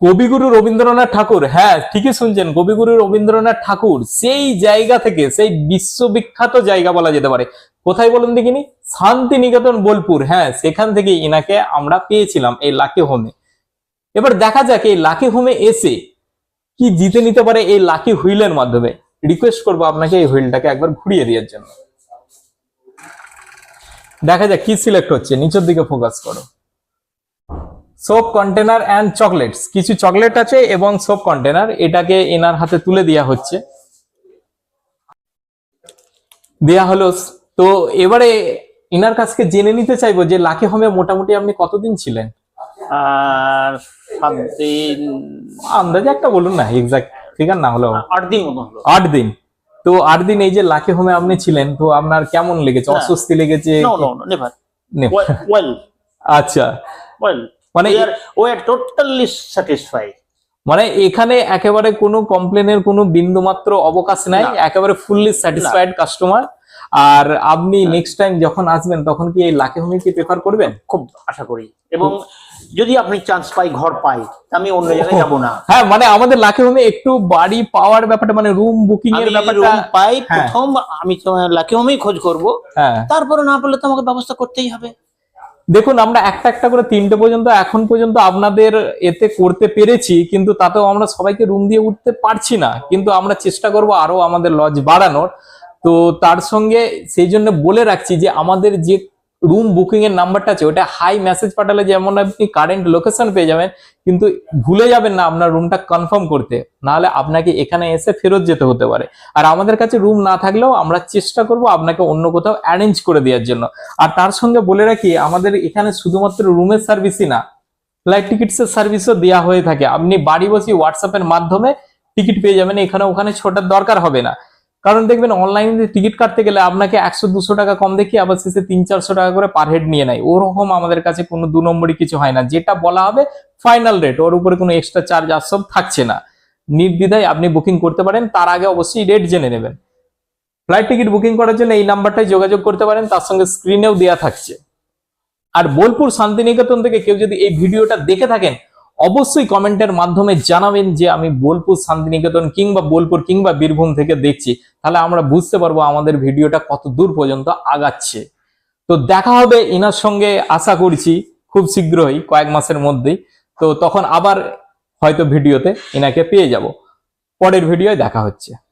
কবিগুরু রবীন্দ্রনাথ ঠাকুর, হ্যাঁ ঠিকই শুনছেন, কবিগুরু রবীন্দ্রনাথ ঠাকুর সেই জায়গা থেকে, সেই বিশ্ববিখ্যাত জায়গা বলা যেতে পারে, কোথায় বলুন দেখিনি, শান্তিনিকেতন বোলপুর, হ্যাঁ সেখান থেকে ইনাকে আমরা পেয়েছিলাম এই লাকি হোমে। এবার দেখা যাক এই লাকি হোমে এসে কি জিতে নিতে পারে এই লাকি হুইলের মাধ্যমে। রিকোয়েস্ট করবো আপনাকে এই হুইলটাকে একবার ঘুরিয়ে দেওয়ার জন্য। দেখা যাক কি সিলেক্ট হচ্ছে, নিচের দিকে ফোকাস করো। সোপ কন্টেনার অ্যান্ড চকলেটস, কিছু চকলেট আছে এবং সোপ কন্টেনার, এটাকে এনার হাতে তুলে দেওয়া হচ্ছে, দেয়া হলো। তো এবারে ইনার কাছকে জেনে নিতে চাইবো যে লাকি হোমে মোটামুটি আপনি কতদিন ছিলেন? আর 7 দিন, আন্দাজে একটা বলুন না, এক্সাক্ট ফিগার না হলেও। 8 দিন মতো হলো। 8 দিন। তো 8 দিন এই যে লাকি হোমে আপনি ছিলেন, তো আপনার কেমন লেগেছে? অস্বস্তি লেগেছে? No never. ওয়েল, আচ্ছা, ওয়েল, মানে we are totally satisfied. মানে এখানে একেবারে কোনো কমপ্লেনের কোনো বিন্দু মাত্র অবকাশ নাই, একেবারে ফুললি স্যাটিসফাইড কাস্টমার। আর আপনি নেক্সট টাইম যখন আসবেন তখন কি এই লাকি হোমে কি প্রেফার করবেন? খুব আশা করি, এবং যদি আপনি চান্স পাই, ঘর পাই, আমি অন্য জায়গায় যাব না। হ্যাঁ, মানে আমাদের লাকি হোমে একটু বাড়ি পাওয়ার ব্যাপারটা, মানে রুম বুকিং এর ব্যাপারটা রুম পাই প্রথম আমি লাকি হোমেই খোঁজ করব, তারপরে না পেলে তো আমাকে ব্যবস্থা করতেই হবে। দেখুন, আমরা একটা একটা করে 3টে পর্যন্ত এখন পর্যন্ত আপনাদের এতে করতে পেরেছি, কিন্তু তাতেও আমরা সবাইকে রুম দিয়ে উঠতে পারছি না, কিন্তু আমরা চেষ্টা করব আরো আমাদের লজ বাড়ানোর। তো তার সঙ্গে সেই জন্য বলে রাখছি যে আমাদের যে রুম বুকিং এর নাম্বারটা আছে ওটা হাই মেসেজ পাঠালে যেমন আপনি কারেন্ট লোকেশন পেয়ে যাবেন, কিন্তু ভুলে যাবেন না আপনার রুমটা কনফার্ম করতে, নাহলে আপনাকে এখানে এসে ফেরত যেতে হতে পারে। আর আমাদের কাছে রুম না থাকলেও আমরা চেষ্টা করব আপনাকে অন্য কোথাও অ্যারেঞ্জ করে দেওয়ার জন্য। আর তার সঙ্গে বলে রাখি, আমাদের এখানে শুধুমাত্র রুমের সার্ভিসই না, ফ্লাইট টিকিটসের সার্ভিসও দেওয়া হয়ে থাকে। আপনি বাড়ি বসে হোয়াটসঅ্যাপের মাধ্যমে টিকিট পেয়ে যাবেন, এখানে ওখানে ছোটার দরকার হবে না। কারণ দেখবেন অনলাইনে টিকিট কাটতে গেলে আপনাকে 100-200 টাকা কম দেখিয়ে আবার শেষে 300-400 টাকা করে পার হেড নিয়ে নেয়। ওরকম আমাদের কাছে কোনো 2 নম্বরই কিছু হয় না, যেটা বলা হবে ফাইনাল রেট, ওর উপরে কোনো এক্সট্রা চার্জ আর সব থাকছে না। নির্দ্বিধায় আপনি বুকিং করতে পারেন, তার আগে অবশ্যই রেট জেনে নেবেন। ফ্লাইট টিকিট বুকিং করার জন্য এই নাম্বারটায় যোগাযোগ করতে পারেন, তার সঙ্গে স্ক্রিনেও দেওয়া থাকছে। আর বোলপুর শান্তিনিকেতন থেকে কেউ যদি এই ভিডিওটা দেখে থাকেন, অবশ্যই কমেন্টের মাধ্যমে জানাবেন যে আমি বোলপুর শান্তিনিকেতন কিংবা বোলপুর কিংবা বীরভূম থেকে দেখছি, তাহলে আমরা বুঝতে পারবো আমাদের ভিডিওটা কত দূর পর্যন্ত আগাচ্ছে। তো দেখা হবে ইনার সঙ্গে আশা করছি খুব শীঘ্রই, কয়েক মাসের মধ্যেই। তো তখন আবার হয়তো ভিডিওতে ইনাকে পেয়ে যাব। পরের ভিডিওয় দেখা হচ্ছে।